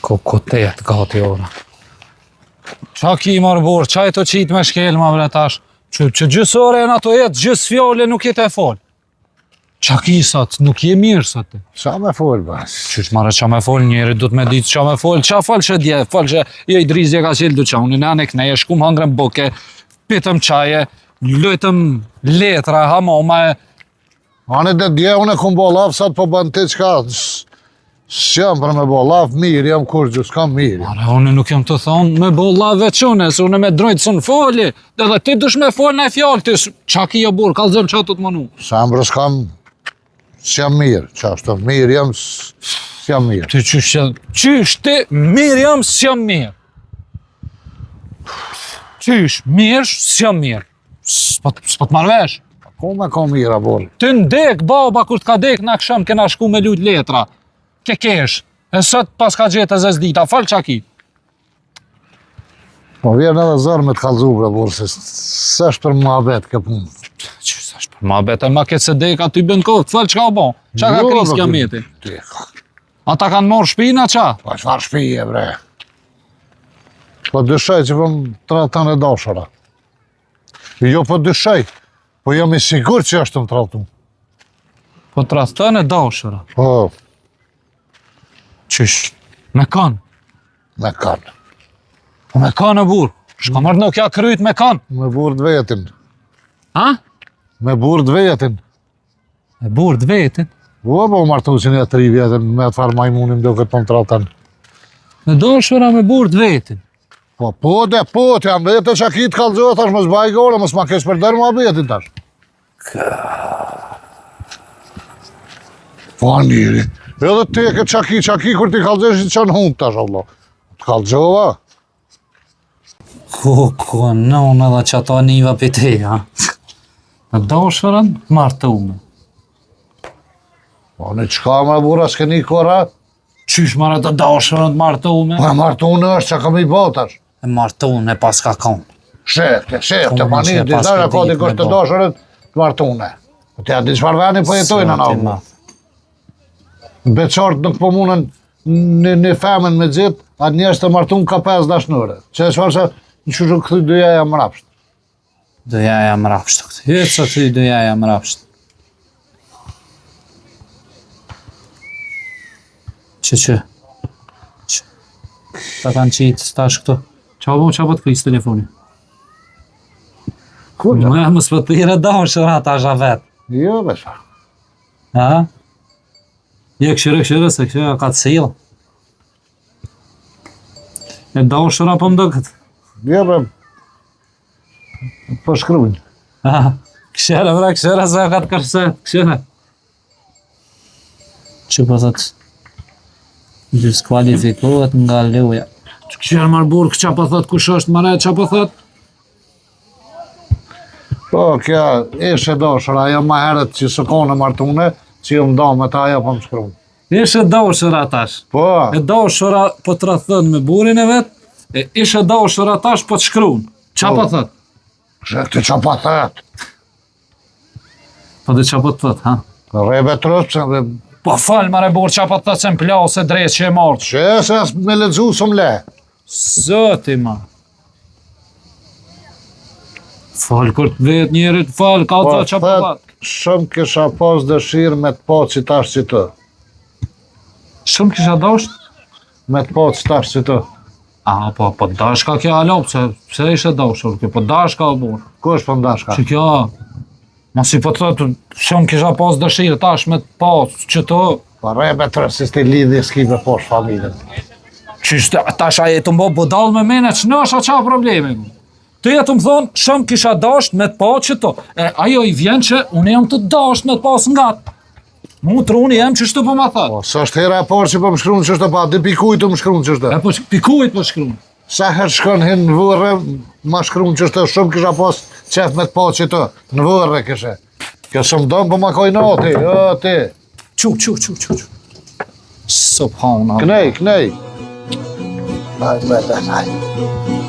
Kotet gati ora. Qa ki marrë borë, qa e të qitë me shkel ma bre tash? Që gjysë ore e në ato jetë, gjysë fjole nuk jetë e folë. Qa ki sot, nuk je mirë sot. Qa me folë bas? Qysh marrë qa me folë, njeri du të me ditë qa me folë, qa falë që dje, falë që jo i drizje ka qelë du qa, unë në anek ne, shkum hangrem boke, pitëm qaje, lojtëm letra, hamoma e... Ane dhe dje, unë e kum bo laf, sa të po bënë ti qka, s'jam për me bo laf, mirë, jam kur gjus, kam mirë. Mare, unë nuk jam të thonë me bo laf veçune, se unë me drojtë së në foli, dhe ti dush me folë në e fjallë, ti qa ki jo burë, kalzëm qa të të mënu. Sa mbrës kam, s'jam mirë, qa është mirë, jam, s'jam mirë. Ti qysh ti, mirë jam, s'jam mirë. Qysh, mirë, s'jam mirë. S'po të marrëvesh. Ku me ka mirë, a bolë? Ti ndek, baba, kur t'ka dek, na këshëm kena shku me lujt letra. Ke kesh. E sot pas ka gjetë e zez dita, falë qa ki. Po vjen edhe zërë me t'kallzu, bre, bolë, se s'është për muhabet ke punë. Qysh është për muhabet, e ma këtë se dek, aty bën kohë, falë qka o bon. Qa ka kris kja meti? Ata kanë morë shpina, qa? Pa qëfar shpije, bre? Po dyshej që pëm tratan e dashara. Jo po dyshej, po jam i sigur që është më tratu. Po tratan e dashara. Po, Qysh? Me kanë? me kanë. Po me kanë e burë. Shka mërë nuk ja kryt me kanë. Me burë vetin. Ha? Me burë vetin. E burë vetin. Po martu që një 3 vjetën me atë farë majmunim do këtë më tratan. Me dashara me burë vetin. Po, të jam vete që ki të kalzohet, tash më zbaj gore, më s'ma kesh për dërë më abetin tash. Po, njëri. Edhe ti e këtë qaki, kur ti kalzohesh që në hunë tash, Allah. Të kalzova. Ko, nënë edhe që ata niva për te, ha? Me dasharën, martume. Po, në qka me bura s'ke një kora? Qysh marrë të dasharën të martume? Po, martune është që kam i botash. E martume pas ka konë. Shefte, ma një, dizajnë ka dikush të dasharët të martune. Të ja di qëfar veni po jetojnë në avë. Beqartë nuk po munën një femen me gjithë, atë njështë të martun ka 5 dashnëre. Që e shfarë se në që këthy dëja jam rapsht. Dëja jam rapsht, këtë. Hytë së ty dëja jam rapsht. Që. Ta kanë qitë, stash këto. Qa po të krisë telefoni? Kur? Më së për të tire dashëra ta asha vetë. Jo, besha. Ha? Jo, këshire, se këshire ka të silë. E dashëra po më do këtë. Jo, be, po shkrujnë. Ha? Këshire, se ka të kërset, këshire. Që po thëtë? Diskvalifikohet nga loja. Këshirë marë burë, qa po thot, kush është mare, qa po thot? Po, kja ishe dashër, ajo ma herët që së kone martune, që ju më do me ta, ajo po më shkruan. Ishe dashëra tash. Po, E dashëra po të rathën me burin e vetë, e ishe dashëra tash po të shkruan. Qa po thot? shekti që po thët. Po dhe qa po të thot, ha? Rebe trëpse, dhe Po falë mare burë, qa po të thot se më plasë e drejtë që e martë. që se as me ledzu së më le. Zoti ma. Falë kur të vetë njerit, falë, ka të qa po thot. Shumë kisha pas dëshirë me të po që tash që të. Shumë kisha dasht? Me të po që tash që të. A, po dashka kja alop, se ishe dashur, kjo po dashka o burë. Ku është për ndashka? Që kjo, ma si po të thotë, shumë kisha pas dëshirë tash me të pas që të... Po rebe trësi s'ti lidhi s'kive posh familjen. Qyshtë, tash a jetë mbo budal me mene, që në është a qa problemi? Të jetë më thonë, shumë kisha dasht me të pas që të. E ajo i vjen që unë jam të dasht me të pas nga të. Mu të runi jem që shtu po ma thëtë. Po, së është hera e parë që po më shkruan që shtë pa, dhe pikujt më shkruan që shtë. E po pikujt po shkruan. Sa her shkon hin në vërre, ma shkruan që shtë, shumë kisha pas qef me të pa që të. Në vërre kishe. Kjo së më donë, po ma kojnë o ti. Qu. Subhanallah. Knej. Hajde, hajde.